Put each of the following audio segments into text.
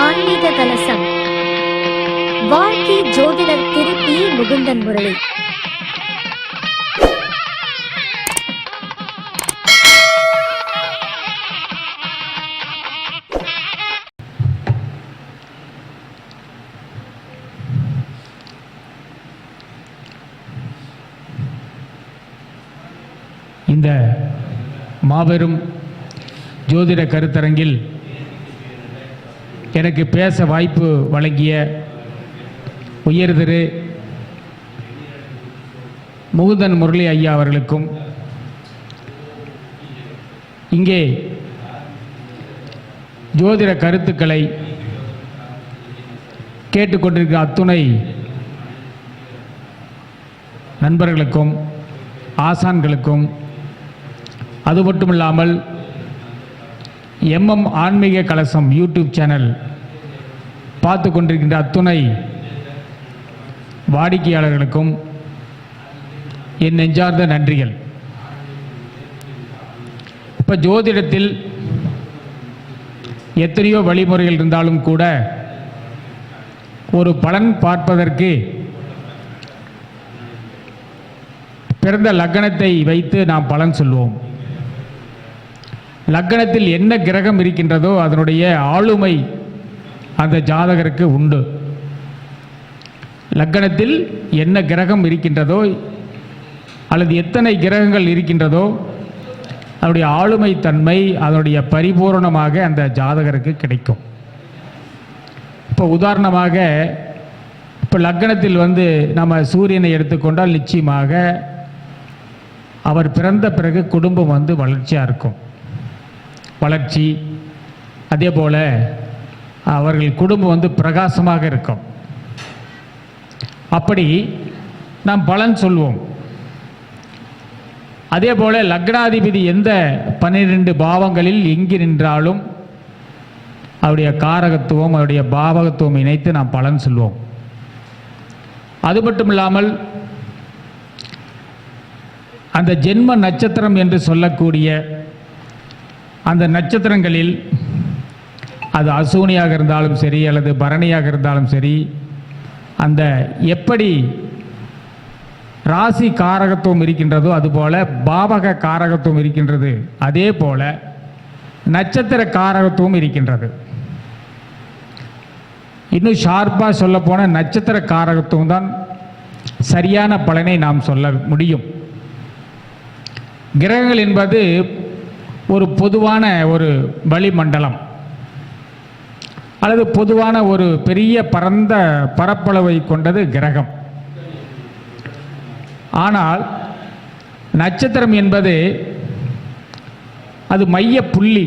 ஆன்மீக கலசம். வாழ்க்கை ஜோதிடர் திரு பி. முகுந்தன் முரளி. இந்த மாபெரும் ஜோதிட கருத்தரங்கில் எனக்கு பேச வாய்ப்பு வழங்கிய உயர் திரு முகுந்தன் முரளி ஐயா அவர்களுக்கும், இங்கே ஜோதிட கருத்துக்களை கேட்டுக்கொண்டிருக்கிற அத்துணை நண்பர்களுக்கும் ஆசான்களுக்கும், அது மட்டுமில்லாமல் ஆன்மீக கலசம் யூடியூப் சேனல் பார்த்து கொண்டிருக்கின்ற அத்துணை வாடிக்கையாளர்களுக்கும் என் நெஞ்சார்ந்த நன்றிகள். இப்போ ஜோதிடத்தில் எத்தனையோ வழிமுறைகள் இருந்தாலும் கூட ஒரு பலன் பார்ப்பதற்கு பிறந்த லக்னத்தை வைத்து நாம் பலன் சொல்வோம். லக்னத்தில் என்ன கிரகம் இருக்கின்றதோ அதனுடைய ஆளுமை அந்த ஜாதகருக்கு உண்டு. லக்னத்தில் என்ன கிரகம் இருக்கின்றதோ அல்லது எத்தனை கிரகங்கள் இருக்கின்றதோ அதனுடைய ஆளுமை தன்மை அதனுடைய பரிபூரணமாக அந்த ஜாதகருக்கு கிடைக்கும். இப்போ உதாரணமாக இப்போ லக்னத்தில் நம்ம சூரியனை எடுத்துக்கொண்டால் நிச்சயமாக அவர் பிறந்த பிறகு குடும்பம் வளர்ச்சியாக இருக்கும். வளர்ச்சி, அதே போல் அவர்கள் குடும்பம் பிரகாசமாக இருக்கும். அப்படி நாம் பலன் சொல்வோம். அதே போல் லக்னாதிபதி எந்த 12 பாவங்களில் எங்கு நின்றாலும் அவருடைய காரகத்துவம் அவருடைய பாவகத்துவம் இணைத்து நாம் பலன் சொல்வோம். அது மட்டும் இல்லாமல் அந்த ஜென்ம நட்சத்திரம் என்று சொல்லக்கூடிய அந்த நட்சத்திரங்களில் அது அசூனியாக இருந்தாலும் சரி அல்லது பரணியாக இருந்தாலும் சரி, அந்த எப்படி ராசி காரகத்துவம் இருக்கின்றதோ அதுபோல பாவக காரகத்துவம் இருக்கின்றது, அதே போல நட்சத்திர காரகத்துவம் இருக்கின்றது. இன்னும் ஷார்ப்பாக சொல்ல போன நட்சத்திர காரகத்துவம் தான் சரியான பலனை நாம் சொல்ல முடியும். கிரகங்கள் என்பது ஒரு பொதுவான ஒரு வளிமண்டலம் அல்லது பொதுவான ஒரு பெரிய பரந்த பரப்பளவை கொண்டது கிரகம். ஆனால் நட்சத்திரம் என்பது அது மைய புள்ளி,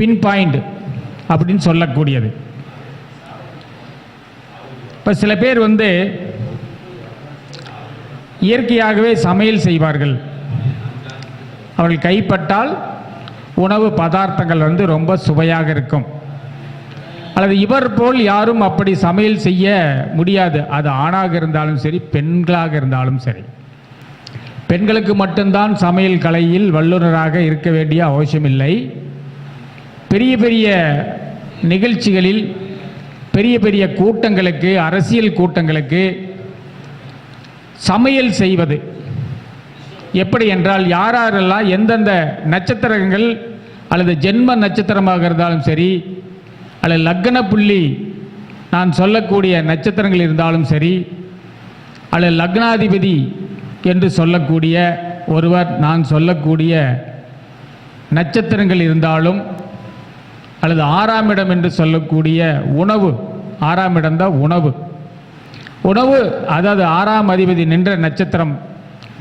பின் பாயிண்ட் அப்படின்னு சொல்லக்கூடியது. இப்போ சில பேர் இயற்கையாகவே சமையல் செய்வார்கள். அவர்கள் கைப்பட்டால் உணவு பதார்த்தங்கள் ரொம்ப சுவையாக இருக்கும். அல்லது இவர் போல் யாரும் அப்படி சமையல் செய்ய முடியாது. அது ஆணாக இருந்தாலும் சரி, பெண்களாக இருந்தாலும் சரி. பெண்களுக்கு மட்டும்தான் சமையல் கலையில் வல்லுநராக இருக்க வேண்டிய அவசியமில்லை. பெரிய பெரிய நிகழ்ச்சிகளில், பெரிய பெரிய கூட்டங்களுக்கு, அரசியல் கூட்டங்களுக்கு சமையல் செய்வது எப்படி என்றால், யாரெல்லாம் எந்தெந்த நட்சத்திரங்கள் அல்லது ஜென்ம நட்சத்திரமாக இருந்தாலும் சரி அல்லது லக்ன புள்ளி நான் சொல்லக்கூடிய நட்சத்திரங்கள் இருந்தாலும் சரி அல்லது லக்னாதிபதி என்று சொல்லக்கூடிய ஒருவர் நான் சொல்லக்கூடிய நட்சத்திரங்கள் இருந்தாலும் அல்லது 6ஆம் இடம் என்று சொல்லக்கூடிய உணவு, 6ஆம் இடம்தான் உணவு. அதாவது 6ஆம் அதிபதி நின்ற நட்சத்திரம்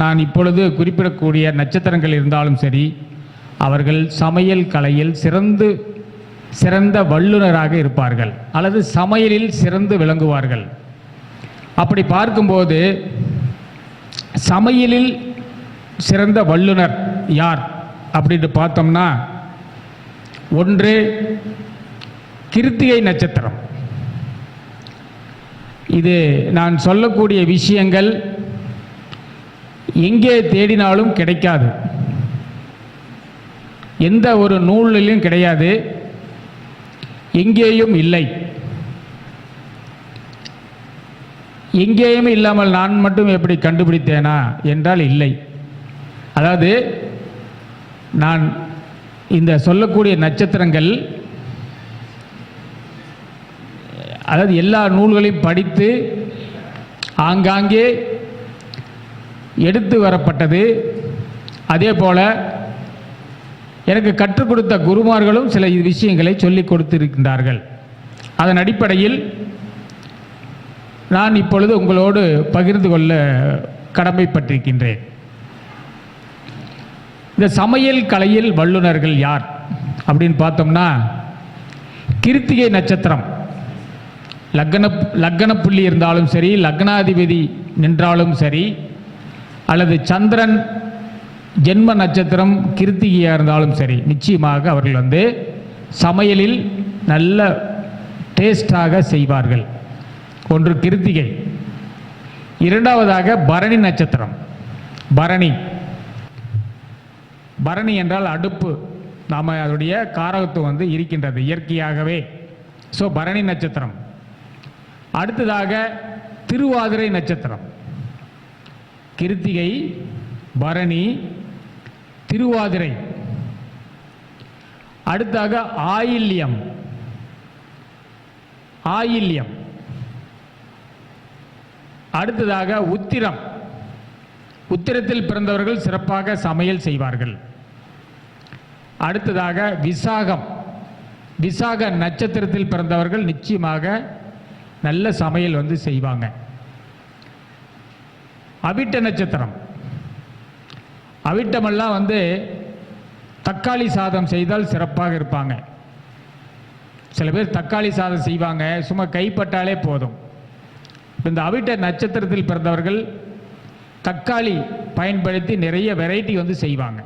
நான் இப்பொழுது குறிப்பிடக்கூடிய நட்சத்திரங்கள் இருந்தாலும் சரி, அவர்கள் சமையல் கலையில் சிறந்த வல்லுநராக இருப்பார்கள் அல்லது சமையலில் சிறந்து விளங்குவார்கள். அப்படி பார்க்கும்போது சமையலில் சிறந்த வல்லுனர் யார் அப்படின்னு பார்த்தோம்னா, ஒன்று கிருத்திகை நட்சத்திரம். இது நான் சொல்லக்கூடிய விஷயங்கள் எங்கே தேடினாலும் கிடைக்காது. எந்த ஒரு நூலிலும் கிடையாது, எங்கேயும் இல்லை. எங்கேயும் இல்லாமல் நான் மட்டும் எப்படி கண்டுபிடித்தேனா என்றால் இல்லை. அதாவது நான் இந்த சொல்லக்கூடிய நட்சத்திரங்கள், அதாவது எல்லா நூல்களையும் படித்து ஆங்காங்கே எடுத்து வரப்பட்டது. அதே போல எனக்கு கற்றுக் கொடுத்த குருமார்களும் சில விஷயங்களை சொல்லிக் கொடுத்திருக்கின்றார்கள். அதன் அடிப்படையில் நான் இப்பொழுது உங்களோடு பகிர்ந்து கொள்ள கடமைப்பட்டிருக்கின்றேன். இந்த சமையல் கலையில் வல்லுநர்கள் யார் அப்படின்னு பார்த்தோம்னா, கிருத்திகை நட்சத்திரம் லக்ன புள்ளி இருந்தாலும் சரி, லக்னாதிபதி நின்றாலும் சரி, அல்லது சந்திரன் ஜென்ம நட்சத்திரம் கிருத்திகையாக இருந்தாலும் சரி, நிச்சயமாக அவர்கள் சமையலில் நல்ல டேஸ்டாக செய்வார்கள். ஒன்று கிருத்திகை. இரண்டாவதாக பரணி நட்சத்திரம். பரணி என்றால் அடுப்பு. நாம் அதனுடைய காரகத்துவம் இருக்கின்றது இயற்கையாகவே. ஸோ பரணி நட்சத்திரம். அடுத்ததாக திருவாதிரை நட்சத்திரம். கிருத்திகை, பரணி, திருவாதிரை. அடுத்தாக ஆயில்யம். அடுத்ததாக உத்திரம். உத்திரத்தில் பிறந்தவர்கள் சிறப்பாக சமையல் செய்வார்கள். அடுத்ததாக விசாகம். விசாக நட்சத்திரத்தில் பிறந்தவர்கள் நிச்சயமாக நல்ல சமையல் செய்வாங்க. அவிட்ட நட்சத்திரம். அவிட்டமெல்லாம் தக்காளி சாதம் செய்தால் சிறப்பாக இருப்பாங்க. சில பேர் தக்காளி சாதம் செய்வாங்க, சும்மா கைப்பட்டாலே போதும். இந்த அவிட்ட நட்சத்திரத்தில் பிறந்தவர்கள் தக்காளி பயன்படுத்தி நிறைய வெரைட்டி செய்வாங்க.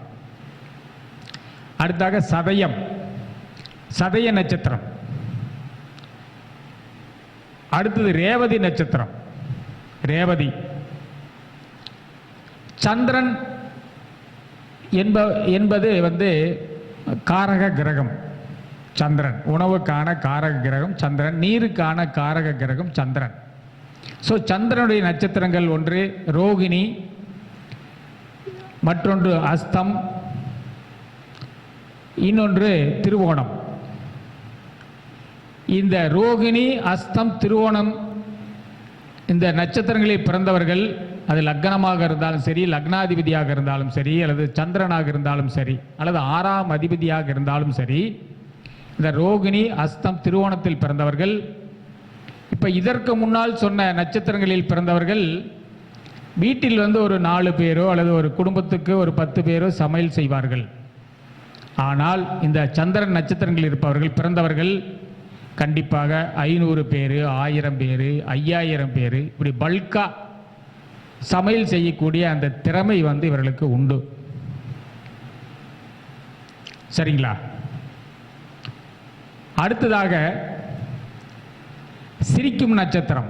அடுத்தாக சதயம். சதய நட்சத்திரம். அடுத்தது ரேவதி நட்சத்திரம். ரேவதி. சந்திரன் என்பது காரக கிரகம். சந்திரன் உணவுக்கான காரக கிரகம் சந்திரன், நீருக்கான காரக கிரகம் சந்திரன். ஸோ சந்திரனுடைய நட்சத்திரங்கள் ஒன்று ரோகிணி, மற்றொன்று அஸ்தம், இன்னொன்று திருவோணம். இந்த ரோகிணி, அஸ்தம், திருவோணம் இந்த நட்சத்திரங்களில் பிறந்தவர்கள், அது லக்னமாக இருந்தாலும் சரி, லக்னாதிபதியாக இருந்தாலும் சரி, அல்லது சந்திரனாக இருந்தாலும் சரி, அல்லது 6ஆம் அதிபதியாக இருந்தாலும் சரி, இந்த ரோகிணி, அஸ்தம், திருவோணத்தில் பிறந்தவர்கள், இப்போ இதற்கு முன்னால் சொன்ன நட்சத்திரங்களில் பிறந்தவர்கள் வீட்டில் ஒரு 4 பேரோ அல்லது ஒரு குடும்பத்துக்கு ஒரு 10 பேரோ சமையல் செய்வார்கள். ஆனால் இந்த சந்திரன் நட்சத்திரங்களில் இருப்பவர்கள் பிறந்தவர்கள் கண்டிப்பாக 500 பேர், 1000 பேர், 5000 பேர், இப்படி பல்கா சமையல் செய்யக்கூடிய அந்த திறமை இவர்களுக்கு உண்டு. சரிங்களா? அடுத்ததாக சிரிக்கும் நட்சத்திரம்.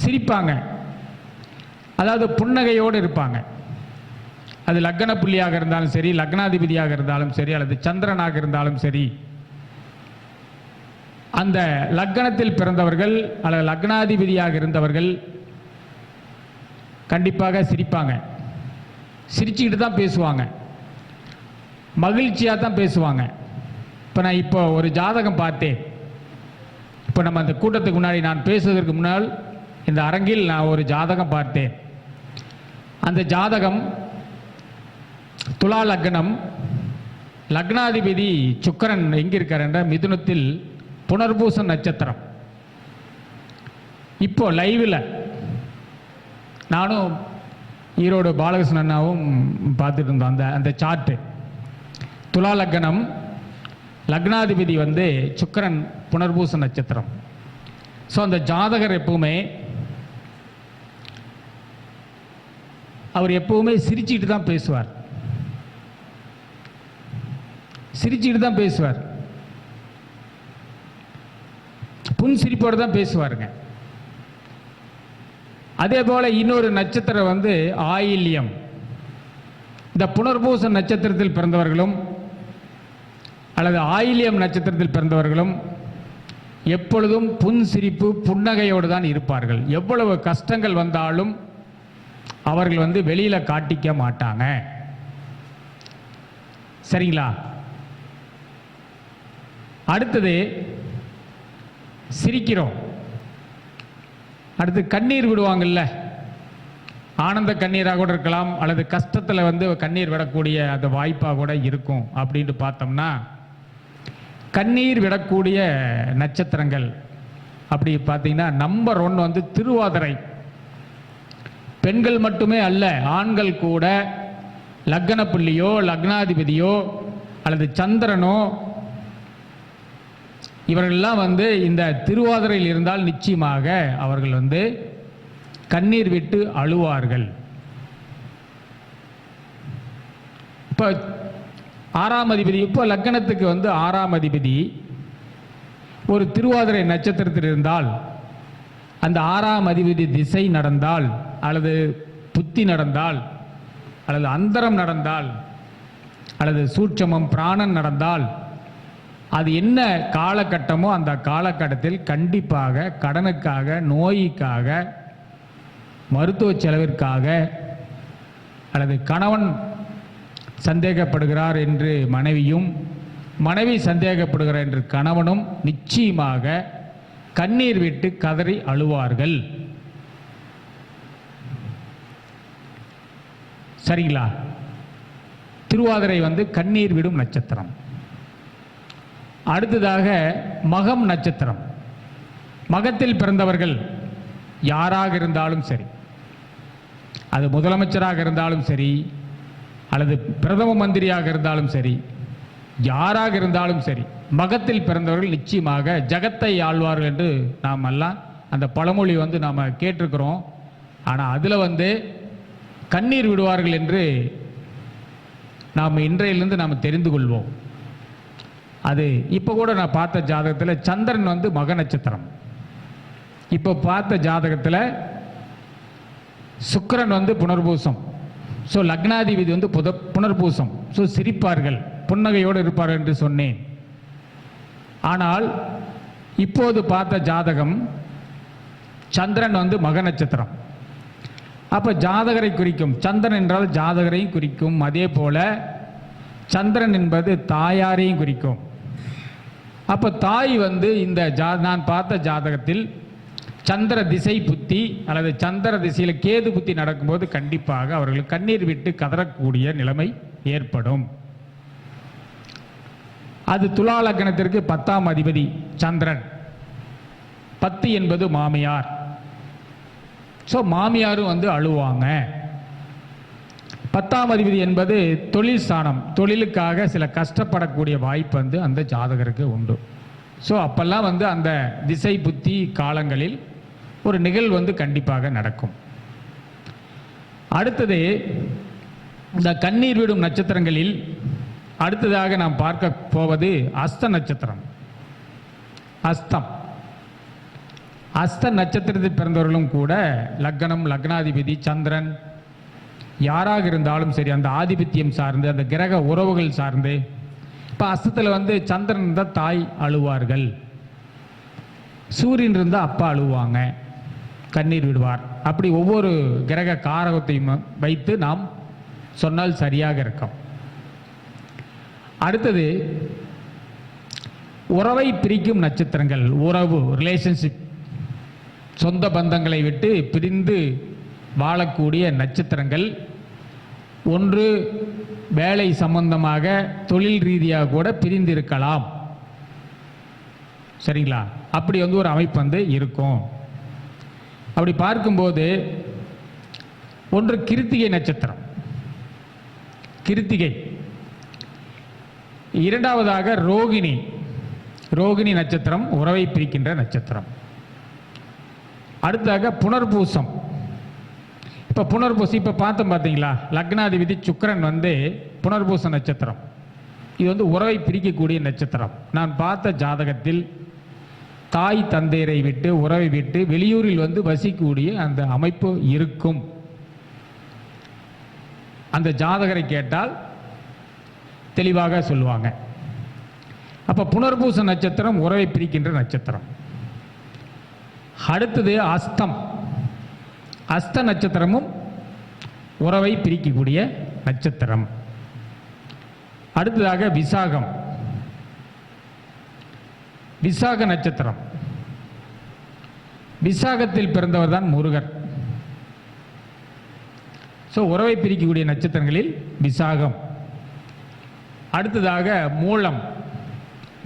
சிரிப்பாங்க, அதாவது புன்னகையோடு இருப்பாங்க. அது லக்ன புள்ளியாக இருந்தாலும் சரி, லக்னாதிபதியாக இருந்தாலும் சரி, அல்லது சந்திரனாக இருந்தாலும் சரி, அந்த லக்னத்தில் பிறந்தவர்கள் அல்லது லக்னாதிபதியாக இருந்தவர்கள் கண்டிப்பாக சிரிப்பாங்க. சிரிச்சுக்கிட்டு தான் பேசுவாங்க, மகிழ்ச்சியாக தான் பேசுவாங்க. இப்போ நான் ஒரு ஜாதகம் பார்த்தேன். இப்போ நம்ம அந்த கூட்டத்துக்கு முன்னாடி நான் பேசுவதற்கு முன்னால் இந்த அரங்கில் நான் ஒரு ஜாதகம் பார்த்தேன். அந்த ஜாதகம் துலா லக்னம், லக்னாதிபதி சுக்கிரன் எங்கே இருக்கார் என்ற மிதுனத்தில் புனர்பூச நட்சத்திரம். இப்போ லைவில் நானும் ஈரோடு பாலகிருஷ்ணனாவும் பார்த்துட்டு இருந்தோம் அந்த சார்ட்டு. துலா லக்னம், லக்னாதிபதி சுக்கிரன், புனர்பூச நட்சத்திரம். ஸோ அந்த ஜாதகர் அவர் எப்பவுமே சிரிச்சுக்கிட்டு தான் பேசுவார். சிரிச்சுக்கிட்டு தான் பேசுவார், புன் சிரிப்போடு தான் பேசுவாருங்க. அதே போல இன்னொரு நட்சத்திரம் ஆயில்யம். இந்த புனர்பூச நட்சத்திரத்தில் பிறந்தவர்களும் அல்லது ஆயில்யம் நட்சத்திரத்தில் பிறந்தவர்களும் எப்பொழுதும் புன்சிரிப்பு புன்னகையோடு தான் இருப்பார்கள். எவ்வளவு கஷ்டங்கள் வந்தாலும் அவர்கள் வெளியில காட்டிக்க மாட்டாங்க. சரிங்களா? அடுத்தது சிரிக்கிறோம். அடுத்து கண்ணீர் விடுவாங்கல்ல, ஆனந்த கண்ணீராக கூட இருக்கலாம், அல்லது கஷ்டத்தில் கண்ணீர் விடக்கூடிய அந்த வாய்ப்பாக கூட இருக்கும். அப்படின்ட்டு பார்த்தோம்னா கண்ணீர் விடக்கூடிய நட்சத்திரங்கள் அப்படி பார்த்தீங்கன்னா நம்பர் 1 திருவாதிரை. பெண்கள் மட்டுமே அல்ல, ஆண்கள் கூட லக்ன புள்ளியோ லக்னாதிபதியோ அல்லது சந்திரனோ இவர்கள்லாம் இந்த திருவாதிரையில் இருந்தால் நிச்சயமாக அவர்கள் கண்ணீர் விட்டு அழுவார்கள். இப்போ 6ஆம் அதிபதி, இப்போ லக்னத்துக்கு 6ஆம் அதிபதி ஒரு திருவாதிரை நட்சத்திரத்தில் இருந்தால் அந்த 6ஆம் அதிபதி திசை நடந்தால் அல்லது புத்தி நடந்தால் அல்லது அந்தரம் நடந்தால் அல்லது சூட்சமம் பிராணன் நடந்தால் அது என்ன காலகட்டமோ அந்த காலகட்டத்தில் கண்டிப்பாக கடனுக்காக, நோய்க்காக, மருத்துவ செலவிற்காக அல்லது கணவன் சந்தேகப்படுகிறார் என்று மனைவியும், மனைவி சந்தேகப்படுகிறார் என்று கணவனும் நிச்சயமாக கண்ணீர் விட்டு கதறி அழுவார்கள். சரிங்களா? திருவாதிரை கண்ணீர் விடும் நட்சத்திரம். அடுத்ததாக மகம் நட்சத்திரம். மகத்தில் பிறந்தவர்கள் யாராக இருந்தாலும் சரி, அது முதலமைச்சராக இருந்தாலும் சரி அல்லது பிரதம மந்திரியாக இருந்தாலும் சரி, யாராக இருந்தாலும் சரி, மகத்தில் பிறந்தவர்கள் நிச்சயமாக ஜகத்தை ஆழ்வார்கள் என்று நாம் எல்லாம் அந்த பழமொழி நாம் கேட்டிருக்கிறோம். ஆனால் அதில் கண்ணீர் விடுவார்கள் என்று நாம் இன்றையிலிருந்து நாம் தெரிந்து கொள்வோம். அது இப்போ கூட நான் பார்த்த ஜாதகத்தில் சந்திரன் மக நட்சத்திரம். இப்போ பார்த்த ஜாதகத்தில் சுக்கிரன் புனர்பூசம். ஸோ லக்னாதிபதி புனர்பூசம். ஸோ சிரிப்பார்கள், புன்னகையோடு இருப்பார்கள் என்று சொன்னேன். ஆனால் இப்போது பார்த்த ஜாதகம் சந்திரன் மக நட்சத்திரம். அப்போ ஜாதகரை குறிக்கும். சந்திரன் என்றால் ஜாதகரையும் குறிக்கும். அதே போல சந்திரன் என்பது தாயாரையும் குறிக்கும். அப்போ தாய் இந்த நான் பார்த்த ஜாதகத்தில் சந்திர திசை புத்தி அல்லது சந்திர திசையில் கேது புத்தி நடக்கும்போது கண்டிப்பாக அவர்கள் கண்ணீர் விட்டு கதறக்கூடிய நிலைமை ஏற்படும். அது துலா லக்னத்திற்கு 10ஆம் அதிபதி சந்திரன். 10 என்பது மாமியார். ஸோ மாமியாரும் அழுவாங்க. 10ஆம் அதிபதி என்பது தொழில் ஸ்தானம். தொழிலுக்காக சில கஷ்டப்படக்கூடிய வாய்ப்பு அந்த ஜாதகருக்கு உண்டு. ஸோ அப்பெல்லாம் அந்த திசை புத்தி காலங்களில் ஒரு நிகழ்வு கண்டிப்பாக நடக்கும். அடுத்தது இந்த கண்ணீர் விடும் நட்சத்திரங்களில் அடுத்ததாக நாம் பார்க்க போவது அஸ்த நட்சத்திரம். அஸ்தம். அஸ்த நட்சத்திரத்தில் பிறந்தவர்களும் கூட லக்னம், லக்னாதிபதி சந்திரன் யாராக இருந்தாலும் சரி, அந்த ஆதிபத்தியம் சார்ந்து, அந்த கிரக உறவுகள் சார்ந்து, இப்போ அஸ்தத்தில் சந்திரன் தான் தாய் அழுவார்கள், சூரியன் இருந்தால் அப்பா அழுவாங்க, கண்ணீர் விடுவார். அப்படி ஒவ்வொரு கிரக காரகத்தையும் வைத்து நாம் சொன்னால் சரியாக இருக்கும். அடுத்தது உறவை பிரிக்கும் நட்சத்திரங்கள். உறவு, ரிலேஷன்ஷிப், சொந்த பந்தங்களை விட்டு பிரிந்து வாழக்கூடிய நட்சத்திரங்கள். ஒன்று வேலை சம்பந்தமாக, தொழில் ரீதியாக கூட பிரிந்திருக்கலாம். சரிங்களா? அப்படி ஒரு அமைப்பு இருக்கும். அப்படி பார்க்கும்போது ஒன்று கிருத்திகை நட்சத்திரம். கிருத்திகை. இரண்டாவதாக ரோகிணி. ரோகிணி நட்சத்திரம் உறவை பிரிக்கின்ற நட்சத்திரம். அடுத்ததாக புனர்பூசம். இப்போ புனர்பூசம் இப்போ பார்த்தோம் பார்த்தீங்களா, லக்னாதிபதி சுக்கிரன் புனர்பூச நட்சத்திரம். இது உறவை பிரிக்கக்கூடிய நட்சத்திரம். நான் பார்த்த ஜாதகத்தில் தாய் தந்தையரை விட்டு, உறவை விட்டு வெளியூரில் வசிக்கக்கூடிய அந்த அமைப்பு இருக்கும். அந்த ஜாதகரை கேட்டால் தெளிவாக சொல்லுவாங்க. அப்போ புனர்பூச நட்சத்திரம் உறவை பிரிக்கின்ற நட்சத்திரம். அடுத்தது அஸ்தம். அஸ்த நட்சத்திரமும் உறவை பிரிக்கக்கூடிய நட்சத்திரம். அடுத்ததாக விசாகம். விசாக நட்சத்திரம். விசாகத்தில் பிறந்தவர் தான் முருகர். ஸோ உறவை பிரிக்கக்கூடிய நட்சத்திரங்களில் விசாகம். அடுத்ததாக மூலம்.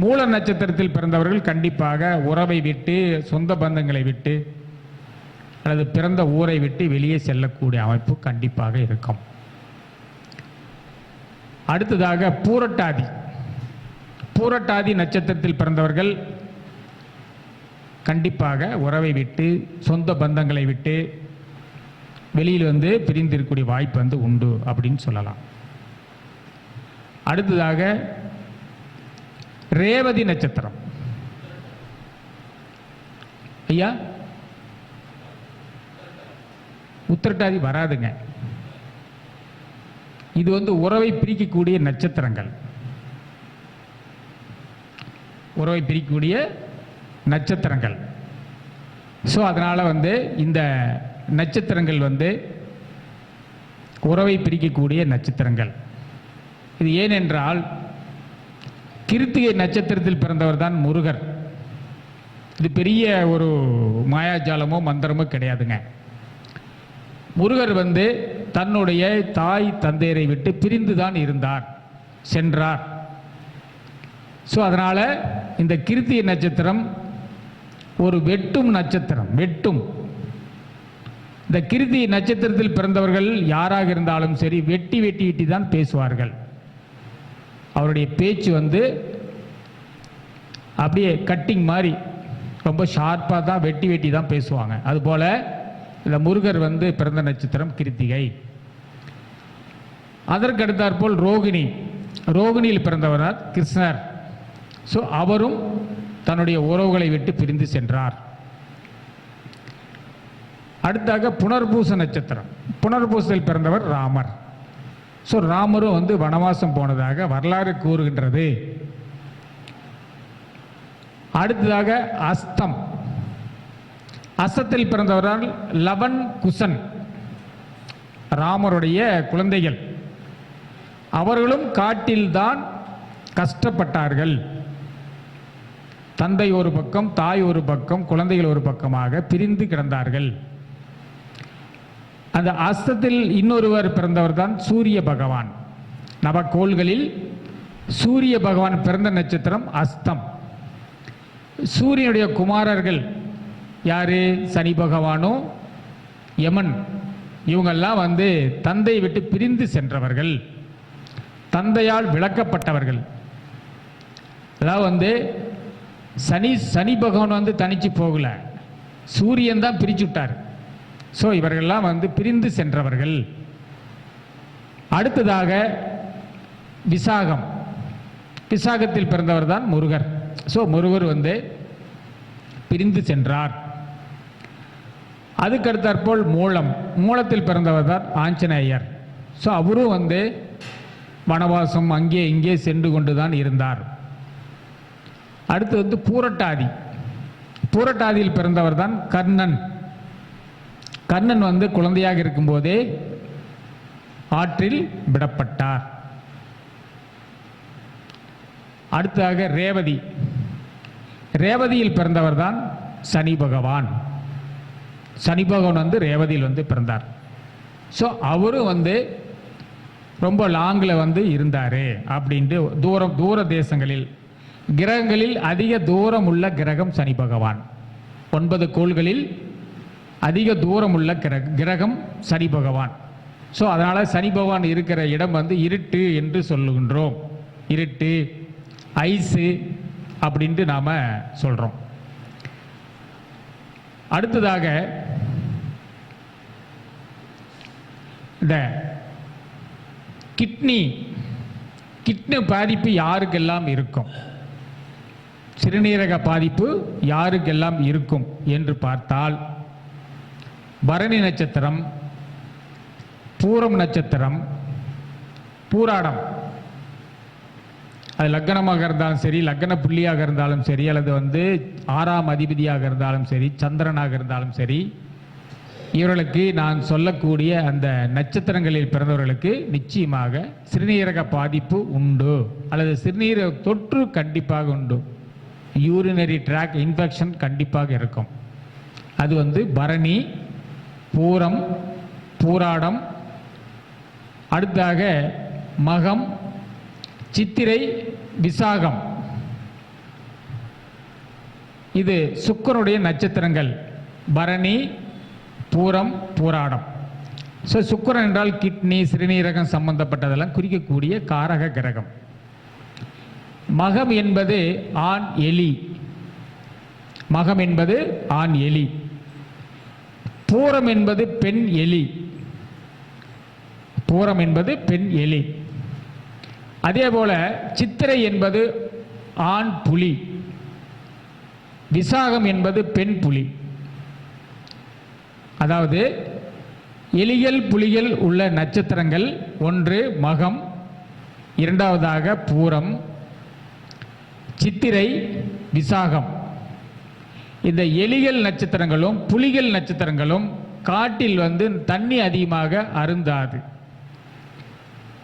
மூல நட்சத்திரத்தில் பிறந்தவர்கள் கண்டிப்பாக உறவை விட்டு, சொந்த பந்தங்களை விட்டு அல்லது பிறந்த ஊரை விட்டு வெளியே செல்லக்கூடிய அமைப்பு கண்டிப்பாக இருக்கும். அடுத்ததாக பூரட்டாதி. பூரட்டாதி நட்சத்திரத்தில் பிறந்தவர்கள் கண்டிப்பாக உறவை விட்டு, சொந்த பந்தங்களை விட்டு வெளியில் வந்து பிரிந்திருக்கக்கூடிய வாய்ப்பு வந்து உண்டு அப்படின்னு சொல்லலாம். அடுத்ததாக ரேவதி நட்சத்திரம். ஐயா, உத்திரட்டாதி வராதுங்க. இது வந்து உறவை பிரிக்கக்கூடிய நட்சத்திரங்கள். உறவை பிரிக்கக்கூடிய நட்சத்திரங்கள். ஸோ அதனால் வந்து இந்த நட்சத்திரங்கள் வந்து உறவை பிரிக்கக்கூடிய நட்சத்திரங்கள். இது ஏனென்றால் கிருத்திகை நட்சத்திரத்தில் பிறந்தவர் தான் முருகர். இது பெரிய ஒரு மாயாஜாலமோ மந்திரமோ கிடையாதுங்க. முருகர் வந்து தன்னுடைய தாய் தந்தையரை விட்டு பிரிந்து தான் இருந்தார், சென்றார். ஸோ அதனால் இந்த கிருத்திகை நட்சத்திரம் ஒரு வெட்டும் நட்சத்திரம். வெட்டும். இந்த கிருத்திகை நட்சத்திரத்தில் பிறந்தவர்கள் யாராக இருந்தாலும் சரி வெட்டி வெட்டி வெட்டி தான் பேசுவார்கள். அவருடைய பேச்சு வந்து அப்படியே கட்டிங் மாதிரி ரொம்ப ஷார்ப்பாக தான் வெட்டி வெட்டி தான் பேசுவாங்க. அதுபோல் இந்த முருகர் வந்து பிறந்த நட்சத்திரம் கிருத்திகை. அதற்கு அடுத்தாற்போல் ரோகிணி. ரோகிணியில் பிறந்தவர் கிருஷ்ணர். ஸோ அவரும் தன்னுடைய உறவுகளை விட்டு பிரிந்து சென்றார். அடுத்தாக புனர்பூச நட்சத்திரம். புனர்பூசத்தில் பிறந்தவர் ராமர். ஸோ ராமரும் வந்து வனவாசம் போனதாக வரலாறு கூறுகின்றது. அடுத்ததாக அஸ்தம். அஸ்தத்தில் பிறந்தவரால் லவன் குசன், ராமருடைய குழந்தைகள். அவர்களும் காட்டில்தான் கஷ்டப்பட்டார்கள். தந்தை ஒரு பக்கம், தாய் ஒரு பக்கம், குழந்தைகள் ஒரு பக்கமாக பிரிந்து கிடந்தார்கள். அந்த அஸ்தத்தில் இன்னொருவர் பிறந்தவர் தான் சூரிய பகவான். நவக்கோள்களில் சூரிய பகவான் பிறந்த நட்சத்திரம் அஸ்தம். சூரியனுடைய குமாரர்கள் யாரு? சனி பகவானும் யமன். இவங்கெல்லாம் வந்து தந்தை விட்டு பிரிந்து சென்றவர்கள், தந்தையால் விளக்கப்பட்டவர்கள். அதாவது வந்து சனி பகவான் வந்து தனிச்சு போகல, சூரியன் தான் பிரிச்சு விட்டார். ஸோ இவர்கள்லாம் வந்து பிரிந்து சென்றவர்கள். அடுத்ததாக விசாகம். விசாகத்தில் பிறந்தவர் தான் முருகர். ஸோ முருகர் வந்து பிரிந்து சென்றார். அதுக்கடுத்தாற்போல் மூலம். மூலத்தில் பிறந்தவர் தான் ஆஞ்சநேயர். ஸோ அவரும் வந்து வனவாசம் அங்கே இங்கே சென்று கொண்டு தான் இருந்தார். அடுத்து வந்து பூரட்டாதி. பூரட்டாதியில் பிறந்தவர் தான் கர்ணன். கர்ணன் வந்து குழந்தையாக இருக்கும்போதே ஆற்றில் விடப்பட்டார். அடுத்ததாக ரேவதி. ரேவதியில் பிறந்தவர் தான் சனி பகவான். சனி பகவான் வந்து ரேவதியில் வந்து பிறந்தார். ஸோ அவரும் வந்து ரொம்ப லாங்கில் வந்து இருந்தார் அப்படின்ட்டு தூர தேசங்களில் கிரகங்களில் அதிக தூரம் உள்ள கிரகம் சனி பகவான். 9 கோள்களில் அதிக தூரம் உள்ள கிரகம் சனி பகவான். ஸோ அதனால் சனி பகவான் இருக்கிற இடம் வந்து இருட்டு என்று சொல்லுகின்றோம். இருட்டு, ஐஸு அப்படின்ட்டு நாம் சொல்கிறோம். அடுத்ததாக இந்த கிட்னி பாதிப்பு யாருக்கெல்லாம் இருக்கும்? சிறுநீரக பாதிப்பு யாருக்கெல்லாம் இருக்கும் என்று பார்த்தால் பரணி நட்சத்திரம், பூரம் நட்சத்திரம், பூராடம், அது லக்னமாக இருந்தாலும் சரி, லக்ன புள்ளியாக இருந்தாலும் சரி, அல்லது வந்து 6ஆம் அதிபதியாக இருந்தாலும் சரி, சந்திரனாக இருந்தாலும் சரி, இவர்களுக்கு நான் சொல்லக்கூடிய அந்த நட்சத்திரங்களில் பிறந்தவர்களுக்கு நிச்சயமாக சிறுநீரக பாதிப்பு உண்டு, அல்லது சிறுநீரக தொற்று கண்டிப்பாக உண்டு. யூரினரி ட்ராக் இன்ஃபெக்ஷன் கண்டிப்பாக இருக்கும். அது வந்து பரணி, பூரம், பூராடம், அடுத்தாக மகம், சித்திரை, விசாகம். இது சுக்கிரனுடைய நட்சத்திரங்கள். பரணி, பூரம், பூராடம். ஸோ சுக்கிரன் என்றால் கிட்னி, சிறுநீரகம் சம்பந்தப்பட்டதெல்லாம் குறிக்கக்கூடிய காரக கிரகம். மகம் என்பது ஆண் எலி. மகம் என்பது ஆண் எலி. பூரம் என்பது பெண் எலி. பூரம் என்பது பெண் எலி. அதே போல சித்திரை என்பது ஆண் புலி. விசாகம் என்பது பெண் புலி. அதாவது எலிகள் புலிகள் உள்ள நட்சத்திரங்கள் ஒன்று மகம், இரண்டாவதாக பூரம், சித்திரை, விசாகம். இந்த எலிகள் நட்சத்திரங்களும் புலிகள் நட்சத்திரங்களும் காட்டில் வந்து தண்ணி அதிகமாக அருந்தாது.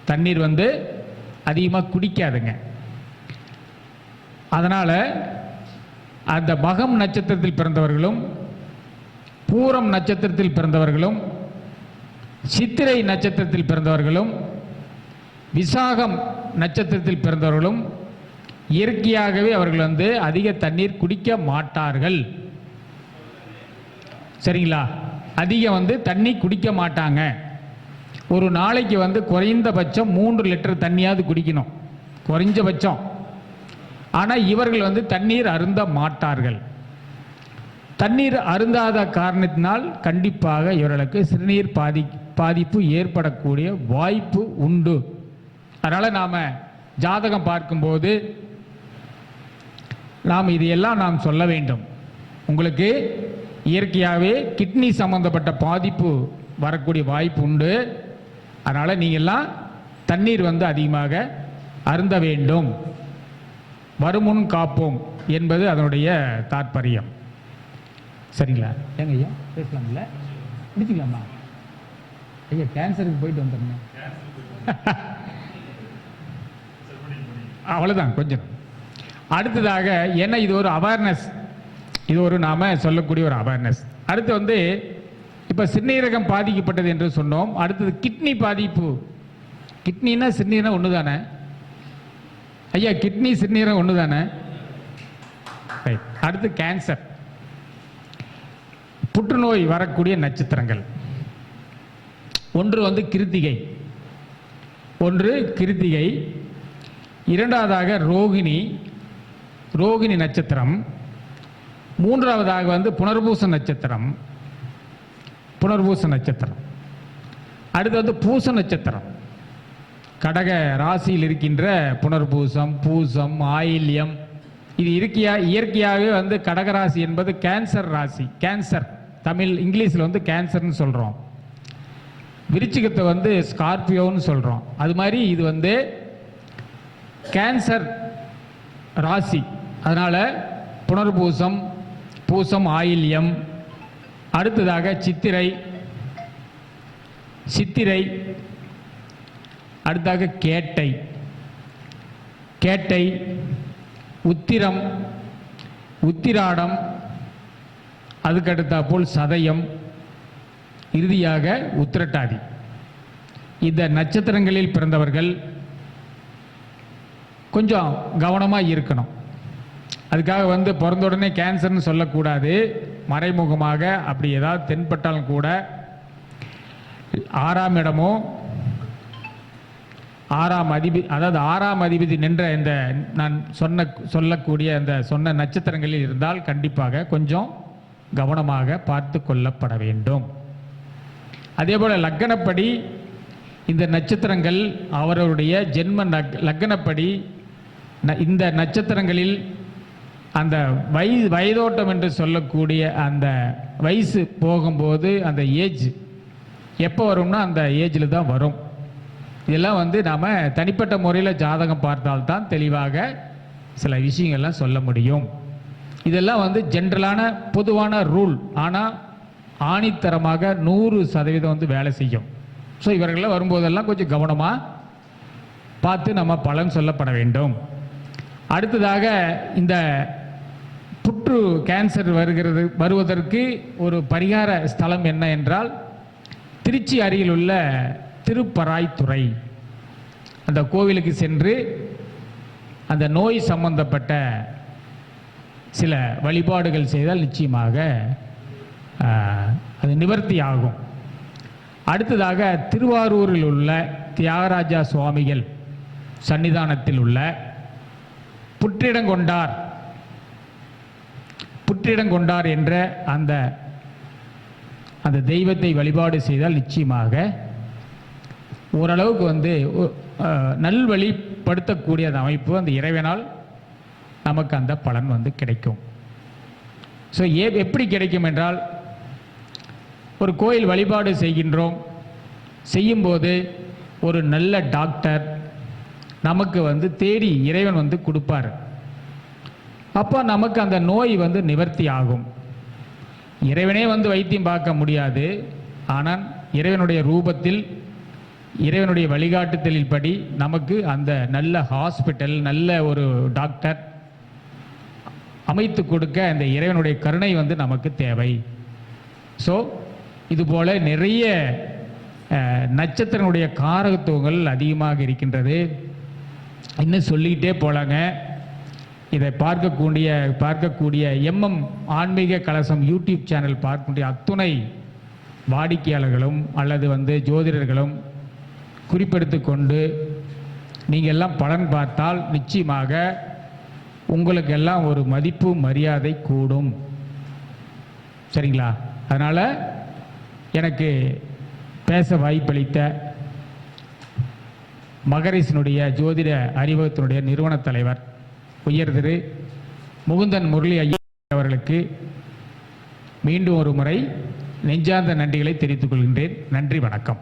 தண்ணீர் வந்து அதிகமாக குடிக்காதுங்க. அதனால் அந்த மகம் நட்சத்திரத்தில் பிறந்தவர்களும், பூரம் நட்சத்திரத்தில் பிறந்தவர்களும், சித்திரை நட்சத்திரத்தில் பிறந்தவர்களும், விசாகம் நட்சத்திரத்தில் பிறந்தவர்களும் இயற்கையாகவே அவர்கள் வந்து அதிக தண்ணீர் குடிக்க மாட்டார்கள். சரிங்களா? அதிகம் வந்து தண்ணி குடிக்க மாட்டாங்க. ஒரு நாளைக்கு வந்து குறைந்தபட்சம் 3 லிட்டர் தண்ணியாவது குடிக்கணும், குறைஞ்சபட்சம். ஆனால் இவர்கள் வந்து தண்ணீர் அருந்த மாட்டார்கள். தண்ணீர் அருந்தாத காரணத்தினால் கண்டிப்பாக இவர்களுக்கு சிறுநீர் பாதிப்பு ஏற்படக்கூடிய வாய்ப்பு உண்டு. அதனால் நாம் ஜாதகம் பார்க்கும்போது நாம் இதையெல்லாம் நாம் சொல்ல வேண்டும். உங்களுக்கு இயற்கையாகவே கிட்னி சம்பந்தப்பட்ட பாதிப்பு வரக்கூடிய வாய்ப்பு உண்டு. அதனால் நீங்கள்லாம் தண்ணீர் வந்து அதிகமாக அருந்த வேண்டும். வருமுன் காப்போம் என்பது அதனுடைய தாற்பயம். சரிங்களா? ஏங்க ஐயா பேசலாம்ல? முடிச்சுக்கலாமா ஐயா? கேன்சருக்கு போயிட்டு வந்துடுங்க. அவ்வளோதான். கொஞ்சம் அடுத்ததாக என்ன, இது ஒரு அவேர்னஸ், இது ஒரு நாம் சொல்லக்கூடிய ஒரு அவேர்னஸ். அடுத்து வந்து இப்போ சிறுநீரகம் பாதிக்கப்பட்டது என்று சொன்னோம். அடுத்தது கிட்னி பாதிப்பு. கிட்னினா சிறுநீரகம் ஒன்று தானே ஐயா? கிட்னி சிறுநீரகம் ஒன்று தானே? அடுத்து கேன்சர், புற்றுநோய் வரக்கூடிய நட்சத்திரங்கள். ஒன்று வந்து கிருத்திகை, ஒன்று கிருத்திகை, இரண்டாவதாக ரோகிணி, ரோகிணி நட்சத்திரம், மூன்றாவதாக வந்து புனர்பூச நட்சத்திரம், புனர்பூச நட்சத்திரம். அடுத்து வந்து பூச நட்சத்திரம். கடக ராசியில் இருக்கின்ற புனர்பூசம், பூசம், ஆயில்யம். இது இயற்கையாகவே வந்து கடகராசி என்பது கேன்சர் ராசி. கேன்சர் தமிழ், இங்கிலீஷில் வந்து கேன்சர்னு சொல்கிறோம். விருச்சிகத்தை வந்து ஸ்கார்பியோன்னு சொல்கிறோம். அது மாதிரி இது வந்து கேன்சர் ராசி. அதனால் புனர்பூசம், பூசம், ஆயில்யம். அடுத்ததாக சித்திரை, சித்திரை. அடுத்தாக கேட்டை, கேட்டை, உத்திரம், உத்திராடம், அதுக்கடுத்தாற்போல் சதயம், இறுதியாக உத்திரட்டாதி. இந்த நட்சத்திரங்களில் பிறந்தவர்கள் கொஞ்சம் கவனமாக இருக்கணும். அதுக்காக வந்து பிறந்த உடனே கேன்சர்னு சொல்லக்கூடாது. மறைமுகமாக அப்படி ஏதாவது தென்பட்டாலும் கூட 6ஆம் இடமோ 6ஆம் அதிபதி, அதாவது 6ஆம் அதிபதி நின்ற இந்த நான் சொல்லக்கூடிய அந்த சொன்ன நட்சத்திரங்களில் இருந்தால் கண்டிப்பாக கொஞ்சம் கவனமாக பார்த்து கொள்ளப்பட வேண்டும். அதே போல் லக்கணப்படி இந்த நட்சத்திரங்கள் அவர்களுடைய ஜென்ம லக்கணப்படி இந்த நட்சத்திரங்களில் அந்த வயதோட்டம் என்று சொல்லக்கூடிய அந்த வயசு போகும்போது அந்த ஏஜ் எப்போ வரும்னா அந்த ஏஜில் தான் வரும். இதெல்லாம் வந்து நாம் தனிப்பட்ட முறையில் ஜாதகம் பார்த்தால்தான் தெளிவாக சில விஷயங்கள்லாம் சொல்ல முடியும். இதெல்லாம் வந்து ஜென்ரலான பொதுவான ரூல். ஆனால் ஆணித்தரமாக 100% வந்து வேலை செய்யும். ஸோ இவர்களெல்லாம் வரும்போதெல்லாம் கொஞ்சம் கவனமாக பார்த்து நம்ம பலன் சொல்லப்பட வேண்டும். அடுத்ததாக இந்த புற்று கேன்சர் வருவதற்கு ஒரு பரிகார ஸ்தலம் என்ன என்றால் திருச்சி அருகில் உள்ள திருப்பராய்த்துறை அந்த கோவிலுக்கு சென்று அந்த நோய் சம்பந்தப்பட்ட சில வழிபாடுகள் செய்தால் நிச்சயமாக அது நிவர்த்தி ஆகும். அடுத்ததாக திருவாரூரில் உள்ள தியாகராஜா சுவாமிகள் சன்னிதானத்தில் உள்ள புற்றிடங்கொண்டார் என்ற அந்த தெய்வத்தை வழிபாடு செய்தால் நிச்சயமாக ஓரளவுக்கு வந்து நல்வழிப்படுத்தக்கூடிய அந்த அமைப்பு அந்த இறைவனால் நமக்கு அந்த பலன் வந்து கிடைக்கும். ஸோ எப்படி கிடைக்கும் என்றால், ஒரு கோயில் வழிபாடு செய்யும்போது ஒரு நல்ல டாக்டர் நமக்கு வந்து தேடி இறைவன் வந்து கொடுப்பார். அப்போ நமக்கு அந்த நோய் வந்து நிவர்த்தி ஆகும். இறைவனே வந்து வைத்தியம் பார்க்க முடியாது. ஆனால் இறைவனுடைய ரூபத்தில் இறைவனுடைய வழிகாட்டுதலின் படி நமக்கு அந்த நல்ல ஹாஸ்பிட்டல் நல்ல ஒரு டாக்டர் அமைத்து கொடுக்க அந்த இறைவனுடைய கருணை வந்து நமக்கு தேவை. ஸோ இதுபோல் நிறைய நட்சத்திரனுடைய காரகத்துவங்கள் அதிகமாக இருக்கின்றது. இன்னும் சொல்லிக்கிட்டே போலாங்க. இதை பார்க்கக்கூடிய எம்எம் ஆன்மீக கலசம் யூடியூப் சேனல் பார்க்கக்கூடிய அத்துணை வாடிக்கையாளர்களும் அல்லது வந்து ஜோதிடர்களும் குறிப்பெடுத்து கொண்டு நீங்கள் எல்லாம் பலன் பார்த்தால் நிச்சயமாக உங்களுக்கெல்லாம் ஒரு மதிப்பு மரியாதை கூடும். சரிங்களா? அதனால் எனக்கு பேச வாய்ப்பளித்த மகரிஷினுடைய ஜோதிட அறிவகத்தினுடைய நிறுவன தலைவர் உயர் திரு முகுந்தன் முரளி ஐயா அவர்களுக்கு மீண்டும் ஒரு முறை நெஞ்சார்ந்த நன்றிகளை தெரிவித்துக் கொள்கின்றேன். நன்றி, வணக்கம்.